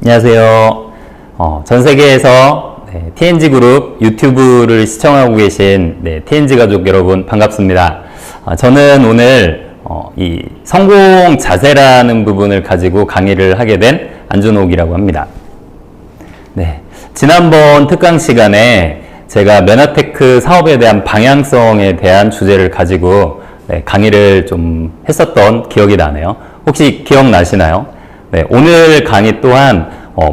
안녕하세요. 전 세계에서 TNG그룹 유튜브를 시청하고 계신 TNG 가족 여러분 반갑습니다. 저는 오늘 이 성공 자세라는 부분을 가지고 강의를 하게 된 안준옥이라고 합니다. 지난번 특강 시간에 제가 메나테크 사업에 대한 방향성에 대한 주제를 가지고 강의를 좀 했었던 기억이 나네요. 혹시 기억나시나요? 오늘 강의 또한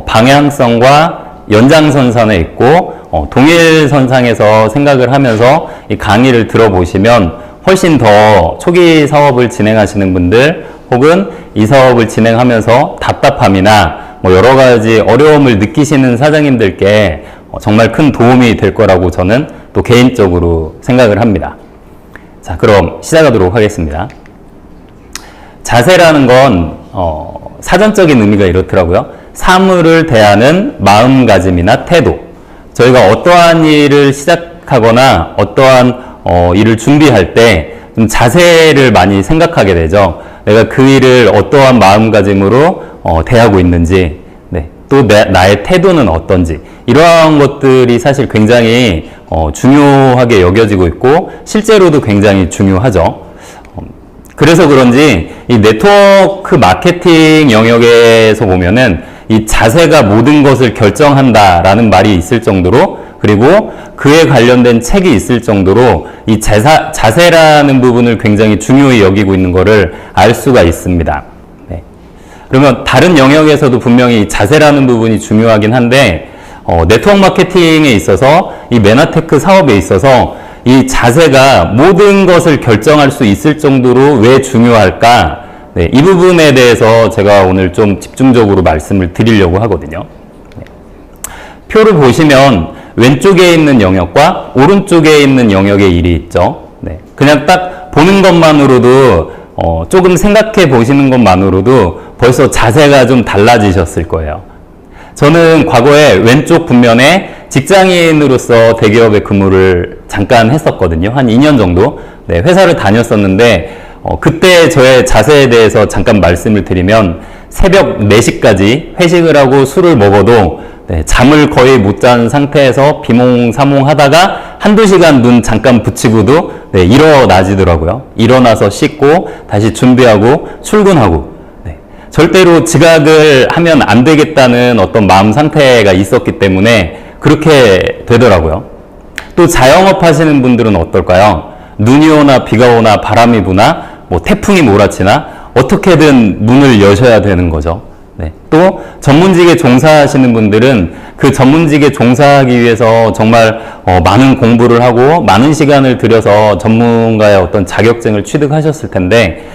방향성과 연장선상에 있고 동일선상에서 생각을 하면서 이 강의를 들어보시면 훨씬 더 초기 사업을 진행하시는 분들 혹은 이 사업을 진행하면서 답답함이나 여러 가지 어려움을 느끼시는 사장님들께 정말 큰 도움이 될 거라고 저는 또 개인적으로 생각을 합니다. 자, 그럼 시작하도록 하겠습니다. 자세라는 건 사전적인 의미가 이렇더라고요. 사물을 대하는 마음가짐이나 태도. 저희가 어떠한 일을 시작하거나 어떠한 일을 준비할 때 좀 자세를 많이 생각하게 되죠. 내가 그 일을 어떠한 마음가짐으로 대하고 있는지, 또 나의 태도는 어떤지, 이러한 것들이 사실 굉장히 중요하게 여겨지고 있고 실제로도 굉장히 중요하죠. 그래서 그런지 이 네트워크 마케팅 영역에서 보면은 이 자세가 모든 것을 결정한다라는 말이 있을 정도로, 그리고 그에 관련된 책이 있을 정도로 이 자세라는 부분을 굉장히 중요히 여기고 있는 것을 알 수가 있습니다. 그러면 다른 영역에서도 분명히 자세라는 부분이 중요하긴 한데 네트워크 마케팅에 있어서 이 메나테크 사업에 있어서 이 자세가 모든 것을 결정할 수 있을 정도로 왜 중요할까? 이 부분에 대해서 제가 오늘 좀 집중적으로 말씀을 드리려고 하거든요. 표를 보시면 왼쪽에 있는 영역과 오른쪽에 있는 영역의 일이 있죠. 그냥 딱 보는 것만으로도 조금 생각해 보시는 것만으로도 벌써 자세가 좀 달라지셨을 거예요. 저는 과거에 왼쪽 분면에 직장인으로서 대기업에 근무를 잠깐 했었거든요. 한 2년 정도 회사를 다녔었는데 그때 저의 자세에 대해서 잠깐 말씀을 드리면 새벽 4시까지 회식을 하고 술을 먹어도 잠을 거의 못 잔 상태에서 비몽사몽 하다가 한두 시간 눈 잠깐 붙이고도 일어나지더라고요. 일어나서 씻고 다시 준비하고 출근하고 절대로 지각을 하면 안 되겠다는 어떤 마음 상태가 있었기 때문에 그렇게 되더라고요. 또 자영업 하시는 분들은 어떨까요? 눈이 오나 비가 오나 바람이 부나 태풍이 몰아치나 어떻게든 문을 여셔야 되는 거죠. 또 전문직에 종사하시는 분들은 그 전문직에 종사하기 위해서 정말 많은 공부를 하고 많은 시간을 들여서 전문가의 어떤 자격증을 취득하셨을 텐데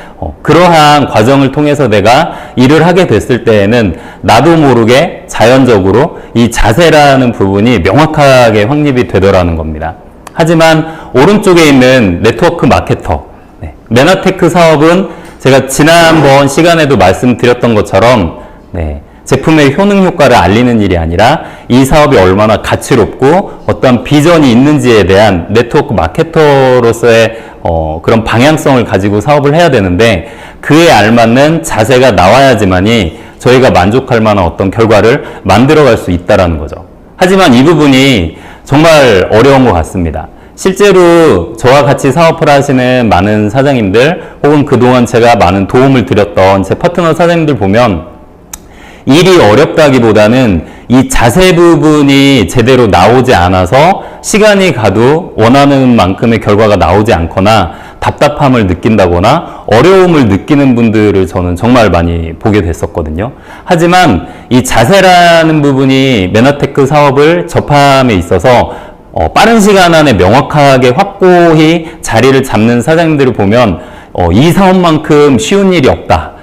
그러한 과정을 통해서 내가 일을 하게 됐을 때에는 나도 모르게 자연적으로 이 자세라는 부분이 명확하게 확립이 되더라는 겁니다. 하지만 오른쪽에 있는 네트워크 마케터, 메나테크 사업은 제가 지난번 시간에도 말씀드렸던 것처럼 제품의 효능 효과를 알리는 일이 아니라 이 사업이 얼마나 가치롭고 어떤 비전이 있는지에 대한 네트워크 마케터로서의 그런 방향성을 가지고 사업을 해야 되는데 그에 알맞는 자세가 나와야지만이 저희가 만족할 만한 어떤 결과를 만들어갈 수 있다는 거죠. 하지만 이 부분이 정말 어려운 것 같습니다. 실제로 저와 같이 사업을 하시는 많은 사장님들 혹은 그동안 제가 많은 도움을 드렸던 제 파트너 사장님들 보면 일이 어렵다기보다는 이 자세 부분이 제대로 나오지 않아서 시간이 가도 원하는 만큼의 결과가 나오지 않거나 답답함을 느낀다거나 어려움을 느끼는 분들을 저는 정말 많이 보게 됐었거든요. 하지만 이 자세라는 부분이 메나테크 사업을 접함에 있어서 빠른 시간 안에 명확하게 확고히 자리를 잡는 사장님들을 보면 이 사업만큼 쉬운 일이 없다.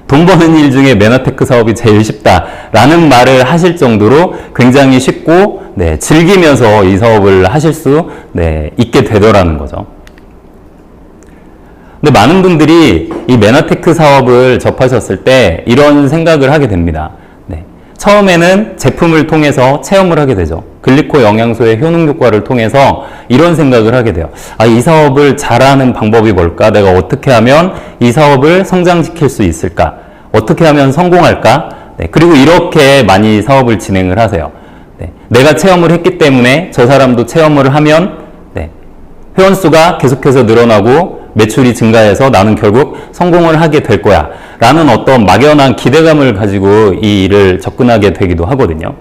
돈 버는 일 중에 메나테크 사업이 제일 쉽다라는 말을 하실 정도로 굉장히 쉽고 즐기면서 이 사업을 하실 수 있게 되더라는 거죠. 근데 많은 분들이 이 메나테크 사업을 접하셨을 때 이런 생각을 하게 됩니다. 처음에는 제품을 통해서 체험을 하게 되죠. 글리코 영양소의 효능 효과를 통해서 이런 생각을 하게 돼요. 이 사업을 잘하는 방법이 뭘까? 내가 어떻게 하면 이 사업을 성장시킬 수 있을까? 어떻게 하면 성공할까? 네, 그리고 이렇게 많이 사업을 진행을 하세요. 네, 내가 체험을 했기 때문에 저 사람도 체험을 하면 네, 회원수가 계속해서 늘어나고 매출이 증가해서 나는 결국 성공을 하게 될 거야 라는 어떤 막연한 기대감을 가지고 이 일을 접근하게 되기도 하거든요.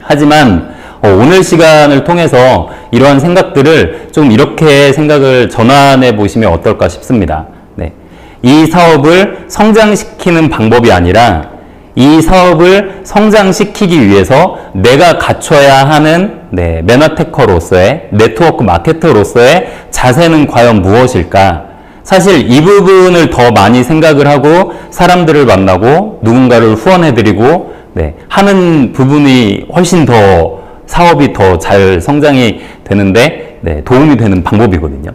하지만 오늘 시간을 통해서 이러한 생각들을 좀 이렇게 생각을 전환해 보시면 어떨까 싶습니다. 네, 이 사업을 성장시키는 방법이 아니라 이 사업을 성장시키기 위해서 내가 갖춰야 하는 네, 매너테커로서의 네트워크 마케터로서의 자세는 과연 무엇일까? 사실 이 부분을 더 많이 생각을 하고 사람들을 만나고 누군가를 후원해드리고 네, 하는 부분이 훨씬 더 사업이 더 잘 성장이 되는데 네, 도움이 되는 방법이거든요.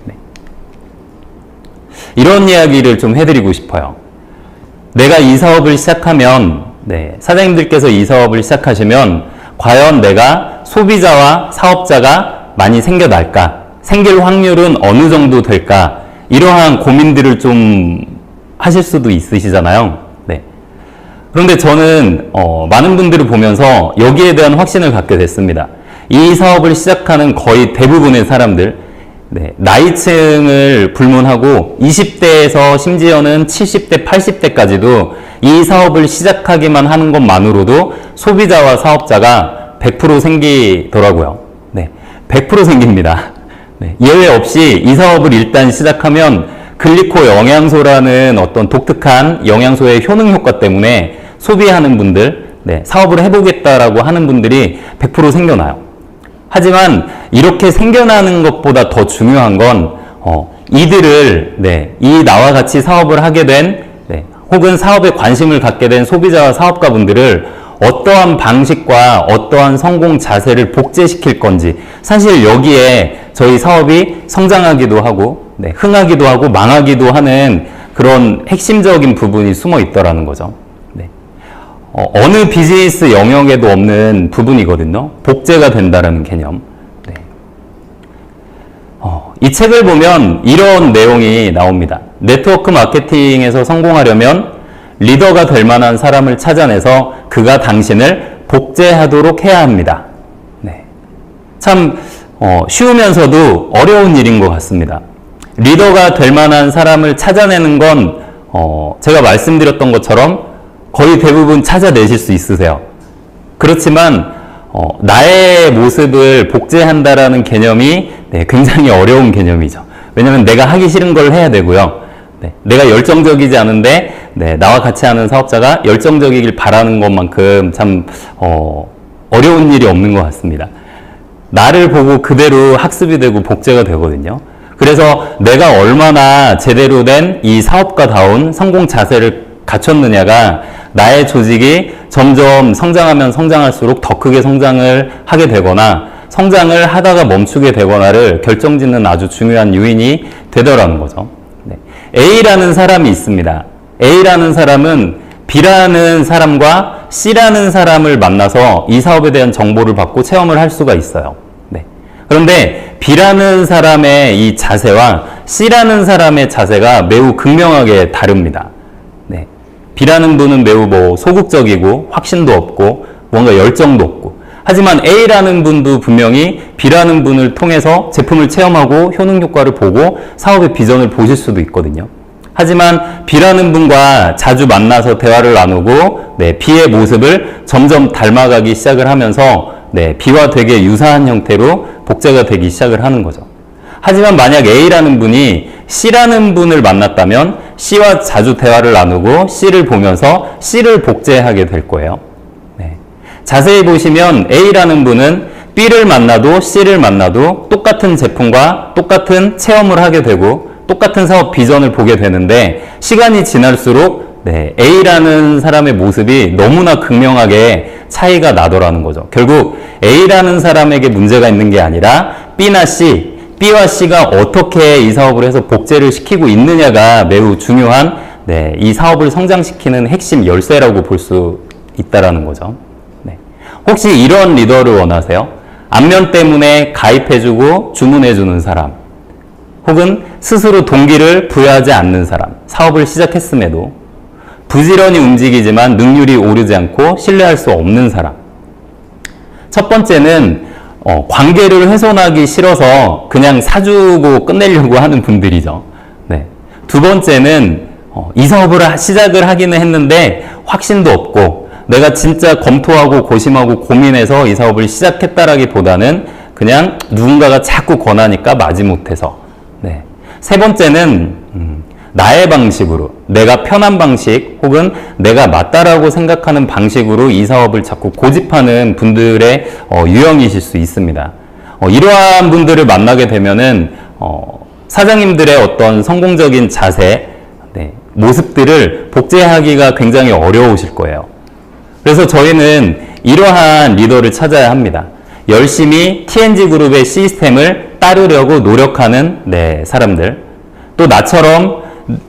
네. 이런 이야기를 좀 해드리고 싶어요. 내가 이 사업을 시작하면 네, 사장님들께서 이 사업을 시작하시면 과연 내가 소비자와 사업자가 많이 생겨날까? 생길 확률은 어느 정도 될까? 이러한 고민들을 좀 하실 수도 있으시잖아요. 네. 그런데 저는 많은 분들을 보면서 여기에 대한 확신을 갖게 됐습니다. 이 사업을 시작하는 거의 대부분의 사람들 네, 나이층을 불문하고 20대에서 심지어는 70대, 80대까지도 이 사업을 시작하기만 하는 것만으로도 소비자와 사업자가 100% 생기더라고요. 네, 100% 생깁니다. 네, 예외 없이 이 사업을 일단 시작하면 글리코 영양소라는 어떤 독특한 영양소의 효능 효과 때문에 소비하는 분들, 네, 사업을 해보겠다라고 하는 분들이 100% 생겨나요. 하지만 이렇게 생겨나는 것보다 더 중요한 건 이들을 네, 이 나와 같이 사업을 하게 된 네, 혹은 사업에 관심을 갖게 된 소비자와 사업가분들을 어떠한 방식과 어떠한 성공 자세를 복제시킬 건지 사실 여기에 저희 사업이 성장하기도 하고 네, 흥하기도 하고 망하기도 하는 그런 핵심적인 부분이 숨어 있더라는 거죠. 네. 어느 비즈니스 영역에도 없는 부분이거든요. 복제가 된다라는 개념. 네. 이 책을 보면 이런 내용이 나옵니다. 네트워크 마케팅에서 성공하려면 리더가 될 만한 사람을 찾아내서 그가 당신을 복제하도록 해야 합니다. 네. 참 쉬우면서도 어려운 일인 것 같습니다. 리더가 될 만한 사람을 찾아내는 건 제가 말씀드렸던 것처럼 거의 대부분 찾아내실 수 있으세요. 그렇지만 나의 모습을 복제한다라는 개념이 네, 굉장히 어려운 개념이죠. 왜냐하면 내가 하기 싫은 걸 해야 되고요. 네, 내가 열정적이지 않은데 네, 나와 같이 하는 사업자가 열정적이길 바라는 것만큼 참 어려운 일이 없는 것 같습니다. 나를 보고 그대로 학습이 되고 복제가 되거든요. 그래서 내가 얼마나 제대로 된 이 사업가다운 성공 자세를 갖췄느냐가 나의 조직이 점점 성장하면 성장할수록 더 크게 성장을 하게 되거나 성장을 하다가 멈추게 되거나를 결정짓는 아주 중요한 요인이 되더라는 거죠. 네. A라는 사람이 있습니다. A라는 사람은 B라는 사람과 C라는 사람을 만나서 이 사업에 대한 정보를 받고 체험을 할 수가 있어요. 네. 그런데 B라는 사람의 이 자세와 C라는 사람의 자세가 매우 극명하게 다릅니다. 네. B라는 분은 매우 소극적이고 확신도 없고 뭔가 열정도 없고 하지만 A라는 분도 분명히 B라는 분을 통해서 제품을 체험하고 효능 효과를 보고 사업의 비전을 보실 수도 있거든요. 하지만 B라는 분과 자주 만나서 대화를 나누고 네, B의 모습을 점점 닮아가기 시작을 하면서 네, B와 되게 유사한 형태로 복제가 되기 시작을 하는 거죠. 하지만 만약 A라는 분이 C라는 분을 만났다면 C와 자주 대화를 나누고 C를 보면서 C를 복제하게 될 거예요. 네. 자세히 보시면 A라는 분은 B를 만나도 C를 만나도 똑같은 제품과 똑같은 체험을 하게 되고 똑같은 사업 비전을 보게 되는데 시간이 지날수록 네, A라는 사람의 모습이 너무나 극명하게 차이가 나더라는 거죠. 결국 A라는 사람에게 문제가 있는 게 아니라 B나 C, B와 C가 어떻게 이 사업을 해서 복제를 시키고 있느냐가 매우 중요한 네, 이 사업을 성장시키는 핵심 열쇠라고 볼 수 있다라는 거죠. 네. 혹시 이런 리더를 원하세요? 안면 때문에 가입해주고 주문해주는 사람 혹은 스스로 동기를 부여하지 않는 사람, 사업을 시작했음에도 부지런히 움직이지만 능률이 오르지 않고 신뢰할 수 없는 사람. 첫 번째는 관계를 훼손하기 싫어서 그냥 사주고 끝내려고 하는 분들이죠. 네. 두 번째는 이 사업을 시작을 하기는 했는데 확신도 없고 내가 진짜 검토하고 고심하고 고민해서 이 사업을 시작했다라기보다는 그냥 누군가가 자꾸 권하니까 마지못해서. 네. 세 번째는 나의 방식으로, 내가 편한 방식 혹은 내가 맞다라고 생각하는 방식으로 이 사업을 자꾸 고집하는 분들의 유형이실 수 있습니다. 이러한 분들을 만나게 되면은 사장님들의 어떤 성공적인 자세, 네, 모습들을 복제하기가 굉장히 어려우실 거예요. 그래서 저희는 이러한 리더를 찾아야 합니다. 열심히 TNG그룹의 시스템을 따르려고 노력하는 사람들, 또 나처럼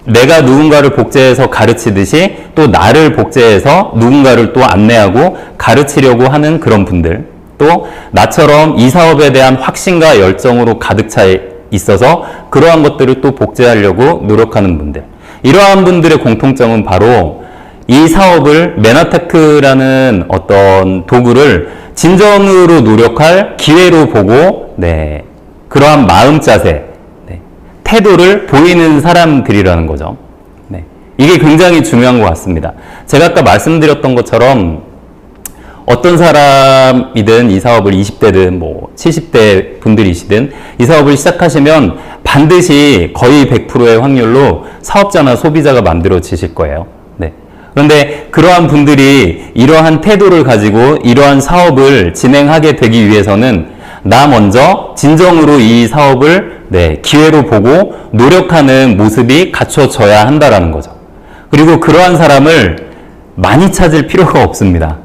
내가 누군가를 복제해서 가르치듯이 또 나를 복제해서 누군가를 또 안내하고 가르치려고 하는 그런 분들, 또 나처럼 이 사업에 대한 확신과 열정으로 가득 차 있어서 그러한 것들을 또 복제하려고 노력하는 분들, 이러한 분들의 공통점은 바로 이 사업을 메나테크라는 어떤 도구를 진정으로 노력할 기회로 보고 그러한 마음 자세, 태도를 보이는 사람들이라는 거죠. 네. 이게 굉장히 중요한 것 같습니다. 제가 아까 말씀드렸던 것처럼 어떤 사람이든 이 사업을 20대든 뭐 70대 분들이시든 이 사업을 시작하시면 반드시 거의 100%의 확률로 사업자나 소비자가 만들어지실 거예요. 네. 그런데 그러한 분들이 이러한 태도를 가지고 이러한 사업을 진행하게 되기 위해서는 나 먼저 진정으로 이 사업을 기회로 보고 노력하는 모습이 갖춰져야 한다라는 거죠. 그리고 그러한 사람을 많이 찾을 필요가 없습니다.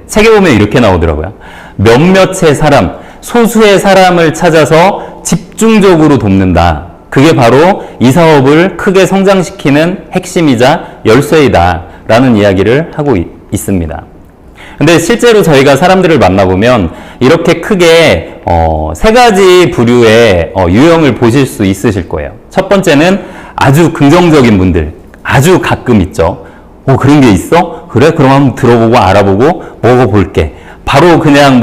책에 보면 이렇게 나오더라고요. 몇몇의 사람, 소수의 사람을 찾아서 집중적으로 돕는다. 그게 바로 이 사업을 크게 성장시키는 핵심이자 열쇠이다 라는 이야기를 하고 있습니다. 근데 실제로 저희가 사람들을 만나보면 이렇게 크게 세 가지 부류의 유형을 보실 수 있으실 거예요. 첫 번째는 아주 긍정적인 분들, 아주 가끔 있죠. 그런 게 있어? 그래? 그럼 한번 들어보고 알아보고 먹어볼게. 바로 그냥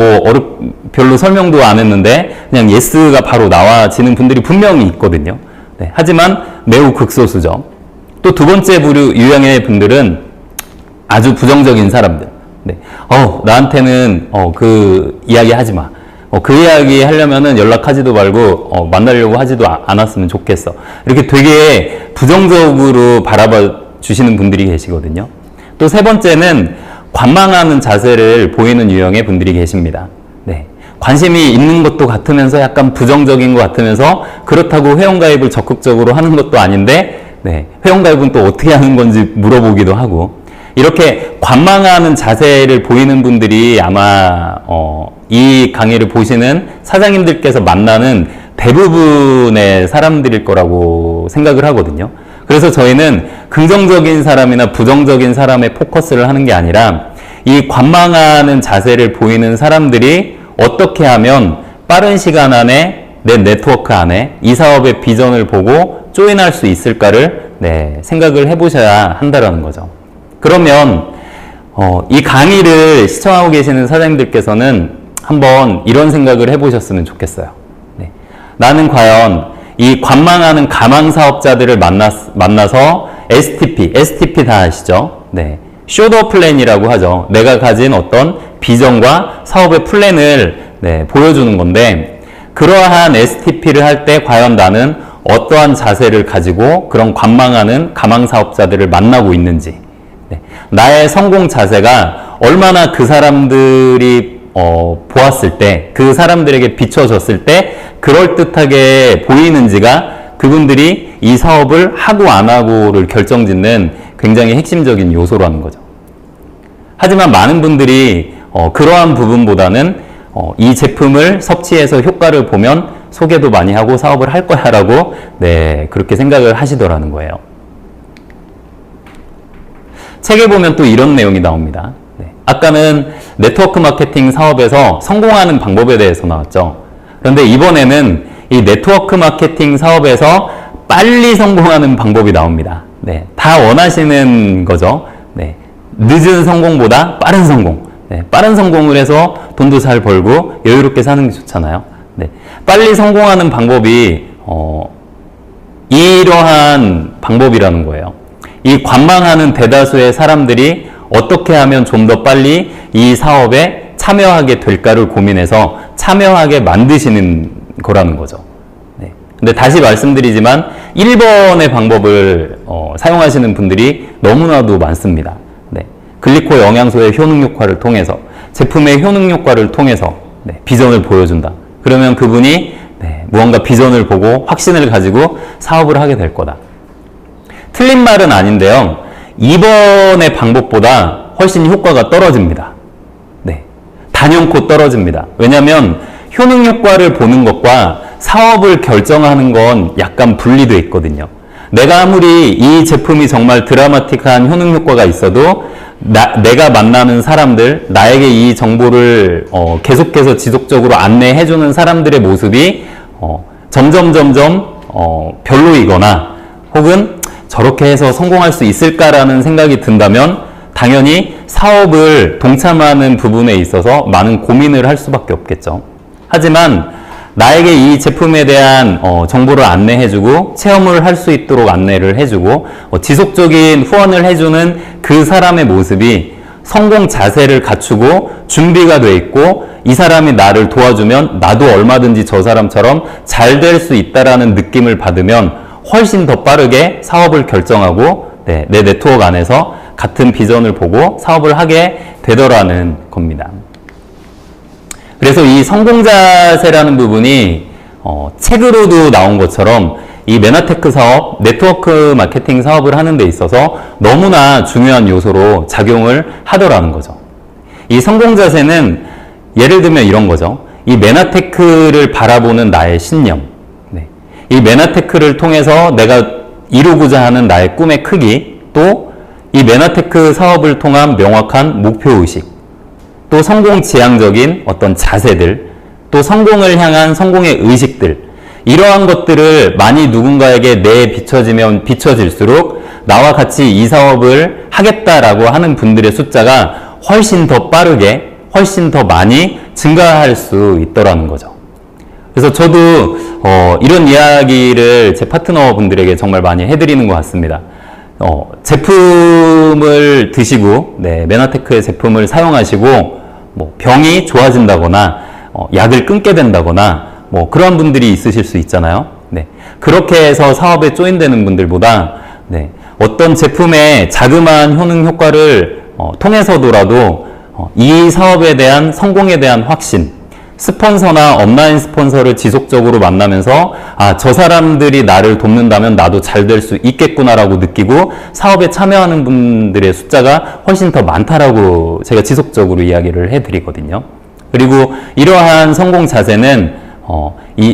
별로 설명도 안 했는데 그냥 예스가 바로 나와지는 분들이 분명히 있거든요. 하지만 매우 극소수죠. 또 두 번째 부류 유형의 분들은 아주 부정적인 사람들. 나한테는 그 이야기 하지 마. 그 이야기 하려면은 연락하지도 말고 만나려고 하지도 않았으면 좋겠어. 이렇게 되게 부정적으로 바라봐 주시는 분들이 계시거든요. 또 세 번째는 관망하는 자세를 보이는 유형의 분들이 계십니다. 관심이 있는 것도 같으면서 약간 부정적인 것 같으면서 그렇다고 회원가입을 적극적으로 하는 것도 아닌데 회원가입은 또 어떻게 하는 건지 물어보기도 하고, 이렇게 관망하는 자세를 보이는 분들이 아마 이 강의를 보시는 사장님들께서 만나는 대부분의 사람들일 거라고 생각을 하거든요. 그래서 저희는 긍정적인 사람이나 부정적인 사람에 포커스를 하는 게 아니라 이 관망하는 자세를 보이는 사람들이 어떻게 하면 빠른 시간 안에 내 네트워크 안에 이 사업의 비전을 보고 조인할 수 있을까를 생각을 해보셔야 한다는 거죠. 그러면 이 강의를 시청하고 계시는 사장님들께서는 한번 이런 생각을 해보셨으면 좋겠어요. 나는 과연 이 관망하는 가망 사업자들을 만나서 STP 다 아시죠? 쇼더 플랜이라고 하죠. 내가 가진 어떤 비전과 사업의 플랜을 보여주는 건데, 그러한 STP를 할 때 과연 나는 어떠한 자세를 가지고 그런 관망하는 가망 사업자들을 만나고 있는지, 나의 성공 자세가 얼마나 그 사람들이 보았을 때, 그 사람들에게 비춰졌을 때 그럴듯하게 보이는지가 그분들이 이 사업을 하고 안 하고를 결정짓는 굉장히 핵심적인 요소라는 거죠. 하지만 많은 분들이 그러한 부분보다는 이 제품을 섭취해서 효과를 보면 소개도 많이 하고 사업을 할 거야 라고 그렇게 생각을 하시더라는 거예요. 책에 보면 또 이런 내용이 나옵니다. 아까는 네트워크 마케팅 사업에서 성공하는 방법에 대해서 나왔죠. 그런데 이번에는 이 네트워크 마케팅 사업에서 빨리 성공하는 방법이 나옵니다. 다 원하시는 거죠. 늦은 성공보다 빠른 성공. 네, 빠른 성공을 해서 돈도 잘 벌고 여유롭게 사는 게 좋잖아요. 네, 빨리 성공하는 방법이 이러한 방법이라는 거예요. 이 관망하는 대다수의 사람들이 어떻게 하면 좀 더 빨리 이 사업에 참여하게 될까를 고민해서 참여하게 만드시는 거라는 거죠. 네. 근데 다시 말씀드리지만 1번의 방법을 사용하시는 분들이 너무나도 많습니다. 네. 글리코 영양소의 효능 효과를 통해서, 제품의 효능 효과를 통해서 비전을 보여준다. 그러면 그분이 무언가 비전을 보고 확신을 가지고 사업을 하게 될 거다. 틀린 말은 아닌데요. 2번의 방법보다 훨씬 효과가 떨어집니다. 네. 단연코 떨어집니다. 왜냐하면 효능 효과를 보는 것과 사업을 결정하는 건 약간 분리되어 있거든요. 내가 아무리 이 제품이 정말 드라마틱한 효능 효과가 있어도 내가 만나는 사람들, 나에게 이 정보를 계속해서 지속적으로 안내해주는 사람들의 모습이 점점 별로이거나 혹은 저렇게 해서 성공할 수 있을까라는 생각이 든다면 당연히 사업을 동참하는 부분에 있어서 많은 고민을 할 수밖에 없겠죠. 하지만 나에게 이 제품에 대한 정보를 안내해주고 체험을 할 수 있도록 안내를 해주고 지속적인 후원을 해주는 그 사람의 모습이 성공 자세를 갖추고 준비가 돼 있고 이 사람이 나를 도와주면 나도 얼마든지 저 사람처럼 잘 될 수 있다라는 느낌을 받으면 훨씬 더 빠르게 사업을 결정하고 내 네트워크 안에서 같은 비전을 보고 사업을 하게 되더라는 겁니다. 그래서 이 성공자세라는 부분이 책으로도 나온 것처럼 이 메나테크 사업, 네트워크 마케팅 사업을 하는 데 있어서 너무나 중요한 요소로 작용을 하더라는 거죠. 이 성공자세는 예를 들면 이런 거죠. 이 메나테크를 바라보는 나의 신념, 이 메나테크를 통해서 내가 이루고자 하는 나의 꿈의 크기, 또 이 메나테크 사업을 통한 명확한 목표의식, 또 성공 지향적인 어떤 자세들, 또 성공을 향한 성공의 의식들, 이러한 것들을 많이 누군가에게 비춰지면 비춰질수록 나와 같이 이 사업을 하겠다라고 하는 분들의 숫자가 훨씬 더 빠르게, 훨씬 더 많이 증가할 수 있더라는 거죠. 그래서 저도 이런 이야기를 제 파트너분들에게 정말 많이 해드리는 것 같습니다. 제품을 드시고 메나테크의 제품을 사용하시고 병이 좋아진다거나 약을 끊게 된다거나 그런 분들이 있으실 수 있잖아요. 그렇게 해서 사업에 조인되는 분들보다 어떤 제품의 자그마한 효능 효과를 통해서더라도 이 사업에 대한 성공에 대한 확신, 스폰서나 업라인 스폰서를 지속적으로 만나면서 저 사람들이 나를 돕는다면 나도 잘 될 수 있겠구나라고 느끼고 사업에 참여하는 분들의 숫자가 훨씬 더 많다라고 제가 지속적으로 이야기를 해드리거든요. 그리고 이러한 성공 자세는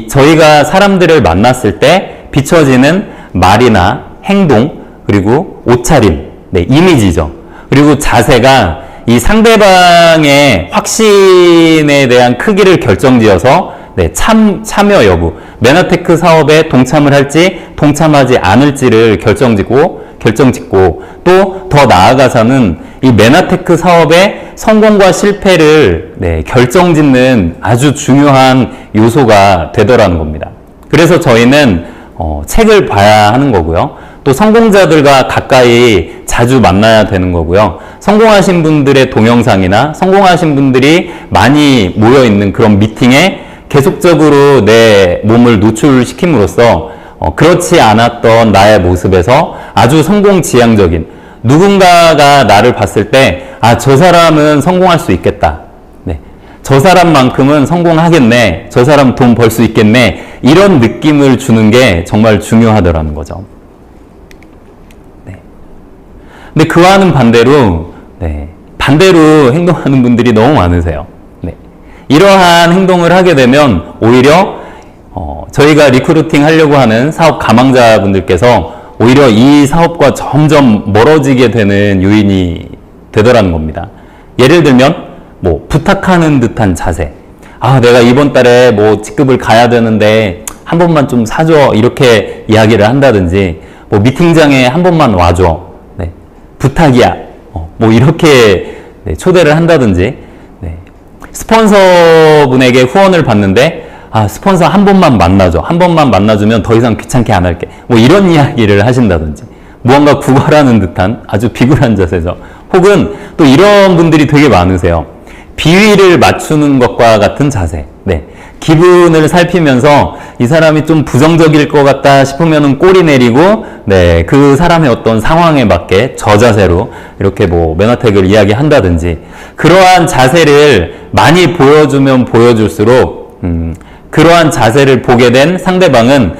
저희가 사람들을 만났을 때 비춰지는 말이나 행동, 그리고 옷차림, 이미지죠. 그리고 자세가 이 상대방의 확신에 대한 크기를 결정지어서 참여 여부, 메나테크 사업에 동참을 할지 동참하지 않을지를 결정짓고 또 더 나아가서는 이 메나테크 사업의 성공과 실패를 결정짓는 아주 중요한 요소가 되더라는 겁니다. 그래서 저희는 책을 봐야 하는 거고요. 또 성공자들과 가까이 자주 만나야 되는 거고요. 성공하신 분들의 동영상이나 성공하신 분들이 많이 모여있는 그런 미팅에 계속적으로 내 몸을 노출시킴으로써 그렇지 않았던 나의 모습에서 아주 성공 지향적인 누군가가 나를 봤을 때 저 사람은 성공할 수 있겠다. 저 사람만큼은 성공하겠네. 저 사람 돈 벌 수 있겠네. 이런 느낌을 주는 게 정말 중요하더라는 거죠. 근데 그와는 반대로 행동하는 분들이 너무 많으세요. 이러한 행동을 하게 되면 오히려 저희가 리크루팅 하려고 하는 사업 가망자분들께서 오히려 이 사업과 점점 멀어지게 되는 요인이 되더라는 겁니다. 예를 들면 부탁하는 듯한 자세. 내가 이번 달에 직급을 가야 되는데 한 번만 좀 사줘. 이렇게 이야기를 한다든지 미팅장에 한 번만 와줘. 부탁이야. 뭐 이렇게 네, 초대를 한다든지, 네. 스폰서분에게 후원을 받는데 스폰서 한 번만 만나줘. 한 번만 만나주면 더 이상 귀찮게 안 할게. 뭐 이런 이야기를 하신다든지, 무언가 구걸하는 듯한 아주 비굴한 자세죠. 혹은 또 이런 분들이 되게 많으세요. 비위를 맞추는 것과 같은 자세. 네. 기분을 살피면서 이 사람이 좀 부정적일 것 같다 싶으면은 꼬리 내리고, 네. 그 사람의 어떤 상황에 맞게 저자세로 이렇게 뭐 매너택을 이야기한다든지, 그러한 자세를 많이 보여주면 보여줄수록, 그러한 자세를 보게 된 상대방은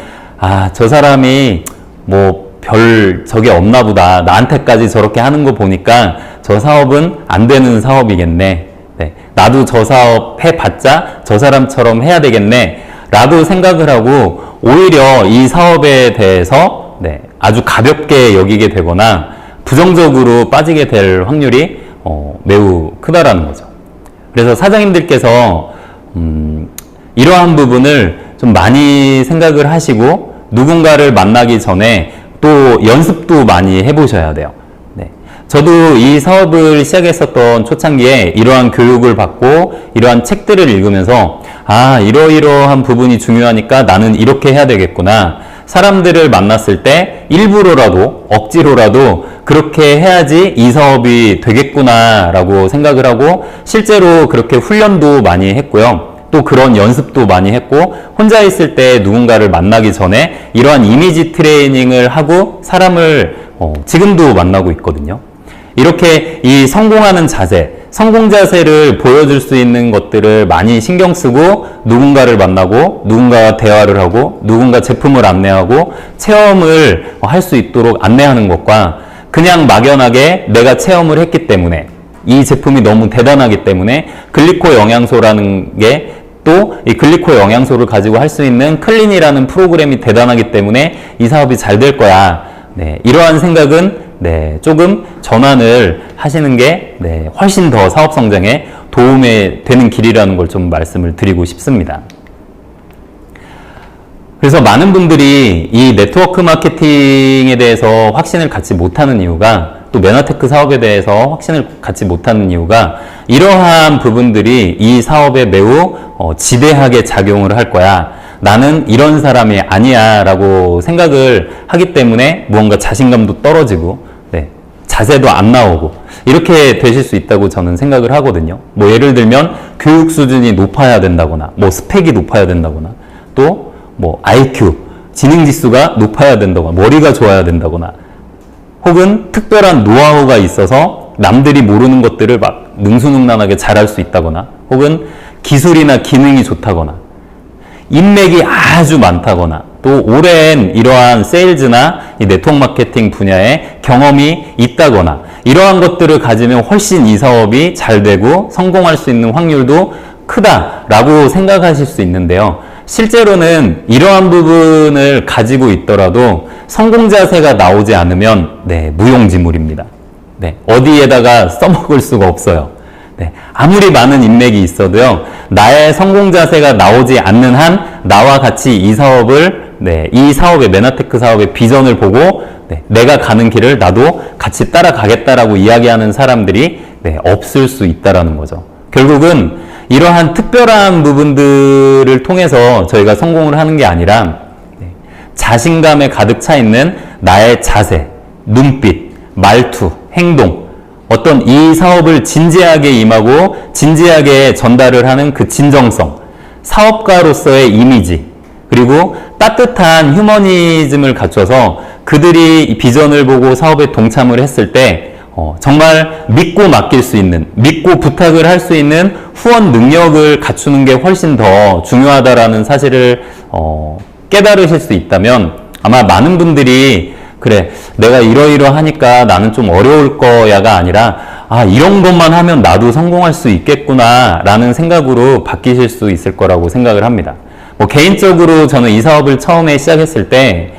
저 사람이 뭐 별 적이 없나 보다. 나한테까지 저렇게 하는 거 보니까 저 사업은 안 되는 사업이겠네. 네. 나도 저 사업 해봤자 저 사람처럼 해야 되겠네. 라고 생각을 하고 오히려 이 사업에 대해서 네, 아주 가볍게 여기게 되거나 부정적으로 빠지게 될 확률이 매우 크다라는 거죠. 그래서 사장님들께서 이러한 부분을 좀 많이 생각을 하시고 누군가를 만나기 전에 또 연습도 많이 해보셔야 돼요. 네. 저도 이 사업을 시작했었던 초창기에 이러한 교육을 받고 이러한 책들을 읽으면서 이러이러한 부분이 중요하니까 나는 이렇게 해야 되겠구나. 사람들을 만났을 때 일부러라도 억지로라도 그렇게 해야지 이 사업이 되겠구나 라고 생각을 하고 실제로 그렇게 훈련도 많이 했고요. 또 그런 연습도 많이 했고 혼자 있을 때 누군가를 만나기 전에 이러한 이미지 트레이닝을 하고 사람을 지금도 만나고 있거든요. 이렇게 이 성공하는 자세, 성공 자세를 보여줄 수 있는 것들을 많이 신경 쓰고 누군가를 만나고 누군가와 대화를 하고 누군가 제품을 안내하고 체험을 할 수 있도록 안내하는 것과 그냥 막연하게 내가 체험을 했기 때문에 이 제품이 너무 대단하기 때문에 글리코 영양소라는 게 또 이 글리코 영양소를 가지고 할 수 있는 클린이라는 프로그램이 대단하기 때문에 이 사업이 잘 될 거야. 네, 이러한 생각은 네, 조금 전환을 하시는 게 네, 훨씬 더 사업 성장에 도움이 되는 길이라는 걸 좀 말씀을 드리고 싶습니다. 그래서 많은 분들이 이 네트워크 마케팅에 대해서 확신을 갖지 못하는 이유가 또 매너테크 사업에 대해서 확신을 갖지 못하는 이유가 이러한 부분들이 이 사업에 매우 지대하게 작용을 할 거야. 나는 이런 사람이 아니야 라고 생각을 하기 때문에 무언가 자신감도 떨어지고 네, 자세도 안 나오고 이렇게 되실 수 있다고 저는 생각을 하거든요. 뭐 예를 들면 교육 수준이 높아야 된다거나 뭐 스펙이 높아야 된다거나 또 뭐 IQ, 지능지수가 높아야 된다거나 머리가 좋아야 된다거나 혹은 특별한 노하우가 있어서 남들이 모르는 것들을 막 능수능란하게 잘할 수 있다거나 혹은 기술이나 기능이 좋다거나 인맥이 아주 많다거나 또 오랜 이러한 세일즈나 이 네트워크 마케팅 분야에 경험이 있다거나 이러한 것들을 가지면 훨씬 이 사업이 잘 되고 성공할 수 있는 확률도 크다라고 생각하실 수 있는데요. 실제로는 이러한 부분을 가지고 있더라도 성공 자세가 나오지 않으면 네, 무용지물입니다. 네, 어디에다가 써먹을 수가 없어요. 네, 아무리 많은 인맥이 있어도요. 나의 성공 자세가 나오지 않는 한 나와 같이 이 사업을 이 사업의 매너테크 사업의 비전을 보고 내가 가는 길을 나도 같이 따라가겠다라고 이야기하는 사람들이 없을 수 있다라는 거죠. 결국은 이러한 특별한 부분들을 통해서 저희가 성공을 하는 게 아니라 자신감에 가득 차 있는 나의 자세, 눈빛, 말투, 행동, 어떤 이 사업을 진지하게 임하고 진지하게 전달을 하는 그 진정성, 사업가로서의 이미지, 그리고 따뜻한 휴머니즘을 갖춰서 그들이 비전을 보고 사업에 동참을 했을 때 정말 믿고 맡길 수 있는, 믿고 부탁을 할 수 있는 후원 능력을 갖추는 게 훨씬 더 중요하다라는 사실을 깨달으실 수 있다면 아마 많은 분들이 그래, 내가 이러이러하니까 나는 좀 어려울 거야가 아니라 이런 것만 하면 나도 성공할 수 있겠구나 라는 생각으로 바뀌실 수 있을 거라고 생각을 합니다. 개인적으로 저는 이 사업을 처음에 시작했을 때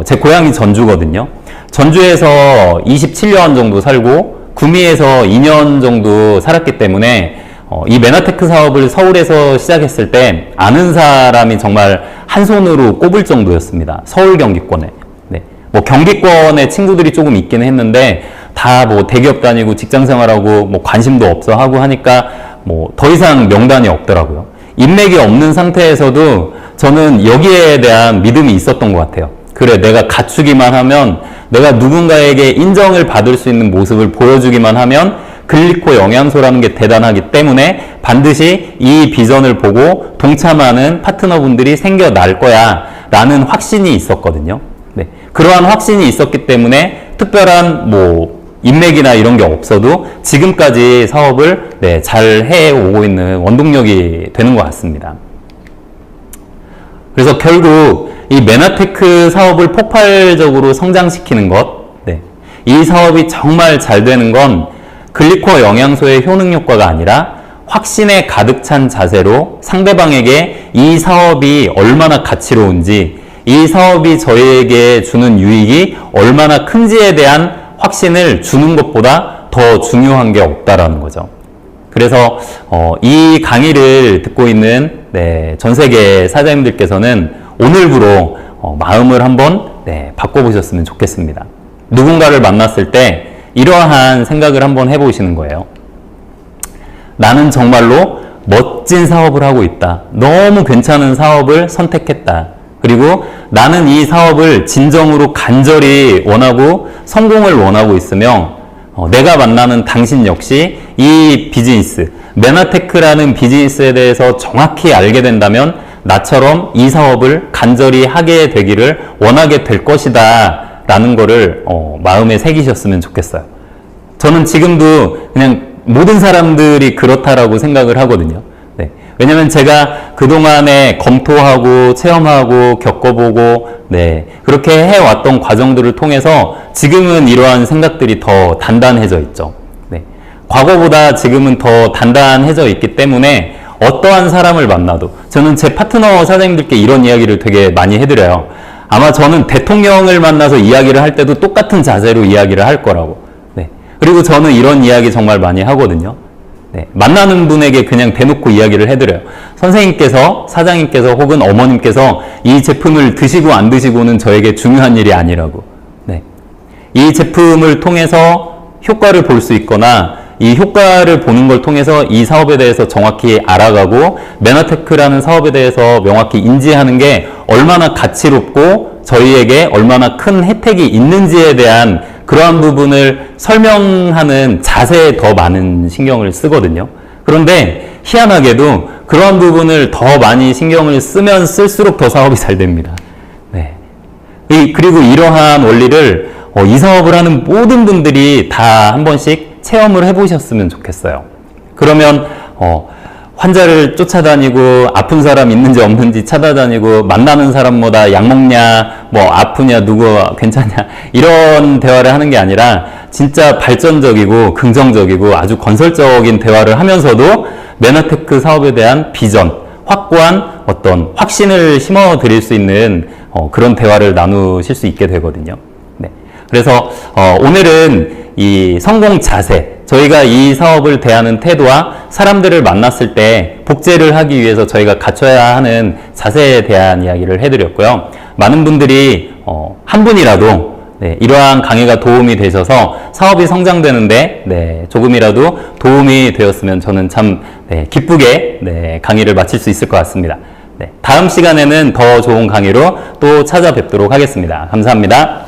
제 고향이 전주거든요. 전주에서 27년 정도 살고 구미에서 2년 정도 살았기 때문에 이 매너테크 사업을 서울에서 시작했을 때 아는 사람이 정말 한 손으로 꼽을 정도였습니다. 서울 경기권에. 네. 경기권에 친구들이 조금 있기는 했는데 다 뭐 대기업 다니고 직장 생활하고 뭐 관심도 없어 하고 하니까 뭐 더 이상 명단이 없더라고요. 인맥이 없는 상태에서도 저는 여기에 대한 믿음이 있었던 것 같아요. 그래, 내가 갖추기만 하면, 내가 누군가에게 인정을 받을 수 있는 모습을 보여주기만 하면 글리코 영양소라는 게 대단하기 때문에 반드시 이 비전을 보고 동참하는 파트너분들이 생겨날 거야 라는 확신이 있었거든요. 네. 그러한 확신이 있었기 때문에 특별한 뭐 인맥이나 이런 게 없어도 지금까지 사업을 네, 잘 해오고 있는 원동력이 되는 것 같습니다. 그래서 결국 이 메나테크 사업을 폭발적으로 성장시키는 것, 네. 이 사업이 정말 잘 되는 건 글리코어 영양소의 효능 효과가 아니라 확신에 가득 찬 자세로 상대방에게 이 사업이 얼마나 가치로운지, 이 사업이 저희에게 주는 유익이 얼마나 큰지에 대한 확신을 주는 것보다 더 중요한 게 없다라는 거죠. 그래서 이 강의를 듣고 있는 네, 전 세계 사장님들께서는 오늘부로 마음을 한번 네, 바꿔보셨으면 좋겠습니다. 누군가를 만났을 때 이러한 생각을 한번 해보시는 거예요. 나는 정말로 멋진 사업을 하고 있다. 너무 괜찮은 사업을 선택했다. 그리고 나는 이 사업을 진정으로 간절히 원하고 성공을 원하고 있으며 내가 만나는 당신 역시 이 비즈니스, 메나테크라는 비즈니스에 대해서 정확히 알게 된다면 나처럼 이 사업을 간절히 하게 되기를 원하게 될 것이다 라는 거를 마음에 새기셨으면 좋겠어요. 저는 지금도 그냥 모든 사람들이 그렇다라고 생각을 하거든요. 네. 왜냐면 제가 그동안에 검토하고 체험하고 겪어보고 네. 그렇게 해왔던 과정들을 통해서 지금은 이러한 생각들이 더 단단해져 있죠. 네. 과거보다 지금은 더 단단해져 있기 때문에 어떠한 사람을 만나도 저는 제 파트너 사장님들께 이런 이야기를 되게 많이 해드려요. 아마 저는 대통령을 만나서 이야기를 할 때도 똑같은 자세로 이야기를 할 거라고. 네. 그리고 저는 이런 이야기 정말 많이 하거든요. 네. 만나는 분에게 그냥 대놓고 이야기를 해드려요. 선생님께서, 사장님께서 혹은 어머님께서 이 제품을 드시고 안 드시고는 저에게 중요한 일이 아니라고. 네. 이 제품을 통해서 효과를 볼 수 있거나 이 효과를 보는 걸 통해서 이 사업에 대해서 정확히 알아가고 메나테크라는 사업에 대해서 명확히 인지하는 게 얼마나 가치롭고 저희에게 얼마나 큰 혜택이 있는지에 대한 그러한 부분을 설명하는 자세에 더 많은 신경을 쓰거든요. 그런데 희한하게도 그러한 부분을 더 많이 신경을 쓰면 쓸수록 더 사업이 잘 됩니다. 네. 그리고 이러한 원리를 이 사업을 하는 모든 분들이 다 한 번씩 체험을 해보셨으면 좋겠어요. 그러면 환자를 쫓아다니고 아픈 사람 있는지 없는지 찾아다니고 만나는 사람마다 약 먹냐, 뭐 아프냐, 누구 괜찮냐 이런 대화를 하는 게 아니라 진짜 발전적이고 긍정적이고 아주 건설적인 대화를 하면서도 메나테크 사업에 대한 비전, 확고한 어떤 확신을 심어 드릴 수 있는 그런 대화를 나누실 수 있게 되거든요. 네. 그래서 오늘은 이 성공 자세, 저희가 이 사업을 대하는 태도와 사람들을 만났을 때 복제를 하기 위해서 저희가 갖춰야 하는 자세에 대한 이야기를 해드렸고요. 많은 분들이 한 분이라도 네, 이러한 강의가 도움이 되셔서 사업이 성장되는데 네, 조금이라도 도움이 되었으면 저는 참 네, 기쁘게 네, 강의를 마칠 수 있을 것 같습니다. 네, 다음 시간에는 더 좋은 강의로 또 찾아뵙도록 하겠습니다. 감사합니다.